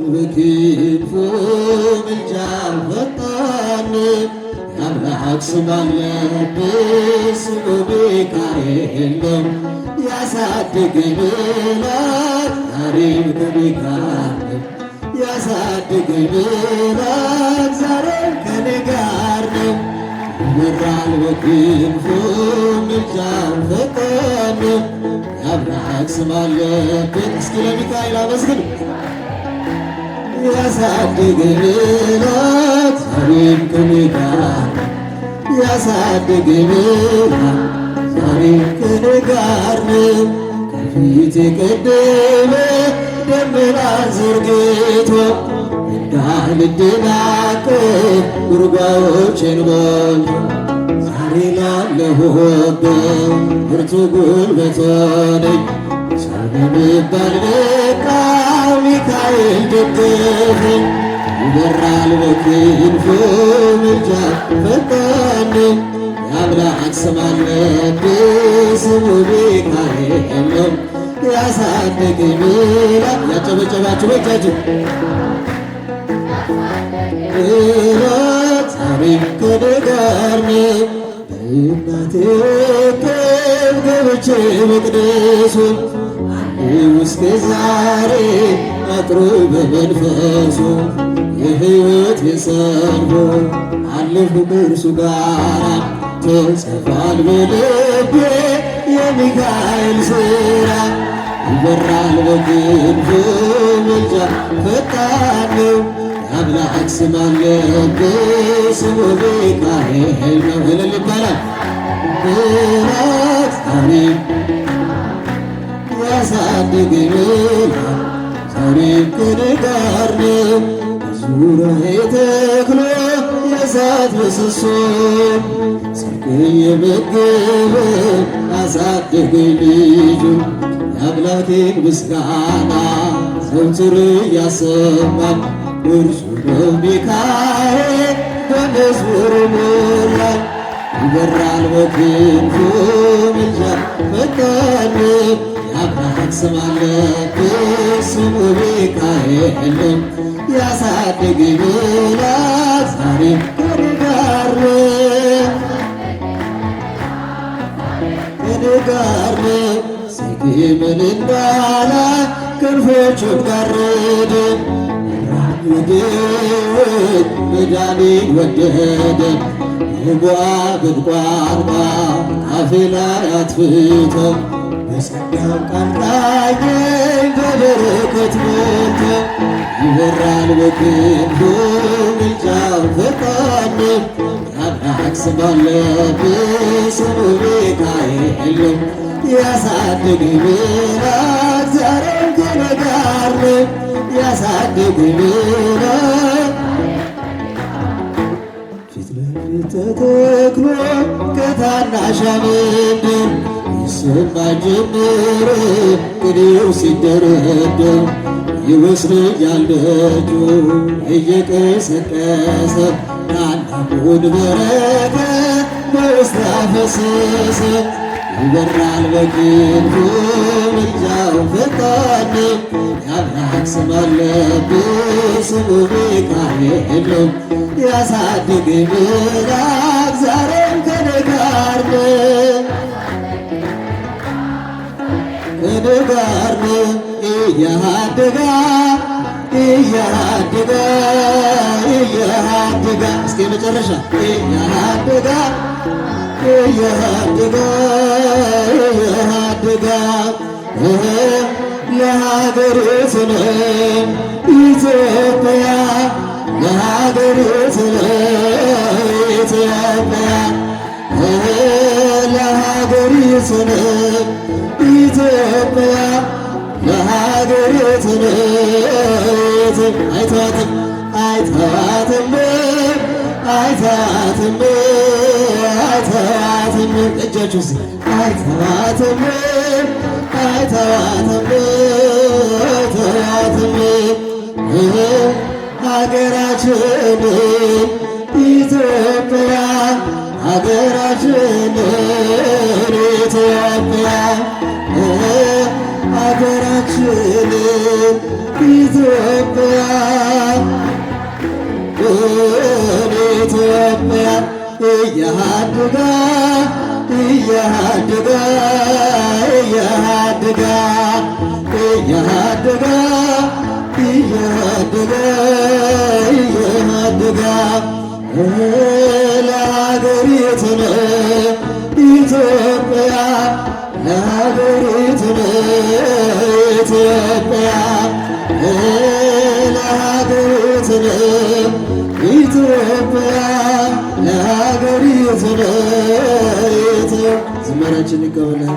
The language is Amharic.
በክንፉ ምልጃው ፈጣን የአምላክ ስም አለበት ስሙ ሚካኤል ነው። ያሳድገናል ዛሬም ከኔ ጋር ነው። ያሳድገናል ዛሬም ከኔ ጋር ነው። ይመራል በክንፉ ምልጃው ፈጣን የአምላክ ስም አለበት። እስኪ ለሚካኤል አመስግኑ። ያሳድገናል ዛሬም ከኔ ጋር ያሳድገናል ዛሬም ከኔ ጋር ነው። ከፊት የቀደመ ደመናን ዘርግቶ እንዳልደናቀፍ ጉድጓዶችን ሞልቶ ዛሬ ላለሁበት ብርቱ ጉልበት ሆነኝ። ሰው ለመባል በቃው ሚካኤል ደገፈኝ። ይበራል በክንፉ ምልጃው ፈጣን ነው። የአምላክ ስም አለበት ስሙ ሚካኤል ነው። ያሳድገናል ያጨበጨባችሁ በእጃችሁ ዛሬም ከኔ ጋር ነው። በእናቴ እቅፍ ገብቼ መቅደሱ አለሁ እስከ ዛሬ አጥሮ በመንፈሱ የሕይወት የሰንቦ አለሁ ከእርሱ ጋር ተጽፏል በልቤ የሚካኤል ሥራ። ይበራል በክንፉ ምልጃው ፈጣን ነው። የአምላክ ስም አለበት ስሙ ሚካኤል ነው። እልል ይባላል ዛሬም ያሳድገናል ዛሬም ከኔ ጋር ነው። በዙሪያዬ ተክሎ የእሳት ምሰሶ ጽድቅ የመገበ አሳደገኝ ልጁን። የአምላኬን ምስጋና ዘወትር እያሰማን እርሱ ነው ሚካኤል በመዝሙር ሞላኝ። ይበራል በክንፉ ምልጃው ፈጣን ነው። የአምላክ ስም አለበት ስሙ ሚካኤል ነው። ያሳድገናል ዛሬም ከኔ ጋር ነው ከኔ ጋር ነው። ሲግምን እንዳላ ክንፎቹን ጋረደ ወደወት መዳኔን ወደደ። የሞዓብን ቋንቋ አፌ ላይ አጥፍቶ በጸጋው ቃል ቃኘኝ በበረከት ሞልቶ። ይበራል በክንፉ ምልጃው ፈጣን ነው። የአምላክ ስም አለበት ስሙ ሚካኤል ነው። ያሳድገናል ዛሬም ከኔ ጋር ነው። ያሳድገናል ፊት ለፊት ተተክሎ ከታናሽ መንደር ይሰማ ጀመረ ቅኔው ሲደረደር። ይወስደኛል ደጁ እየቀሰቀሰ ታላቁን በረከት በውስጤ አፈሰሰ። ይበራል በክንፉ ምልጃው ፈጣን ነው። የአምላክ ስም አለበት ስሙ ሚካኤል ነው። ያሳድገናል ዛሬም ከኔ ጋር ነው ከኔ ጋር ነው። እያድጋ እያድጋ እያድጋ እስኪ መጨረሻ እያድጋ እያድጋ እያድጋ ለሀገሬ ሰላም ኢትዮጵያ ለሀገሬ ሰላም ኢትዮጵያ ለሀገሬ ሰላም ኢትዮጵያ ለሀገሬ ሰላም አይተዋትም አይተዋትም አይተዋትም አይተዋትም እጃችሁ እስኪ አይተዋትም አይተዋትም አይተዋትም ሀገራችንን ኢትዮጵያ ሀገራችንን ኢትዮጵያ ሀገራችንን ኢትዮጵያ ኢትዮጵያ እያድጋ እያድጋ እያድጋ እያድጋ እያድጋ እያድጋ ለሀገሪቱን ኢትዮጵያ ለሀገሪቱን ኢትዮጵያ ለሀገሪቱን ኢትዮጵያ ለሀገሪቱን ዝማሬያችን ይቀበላል።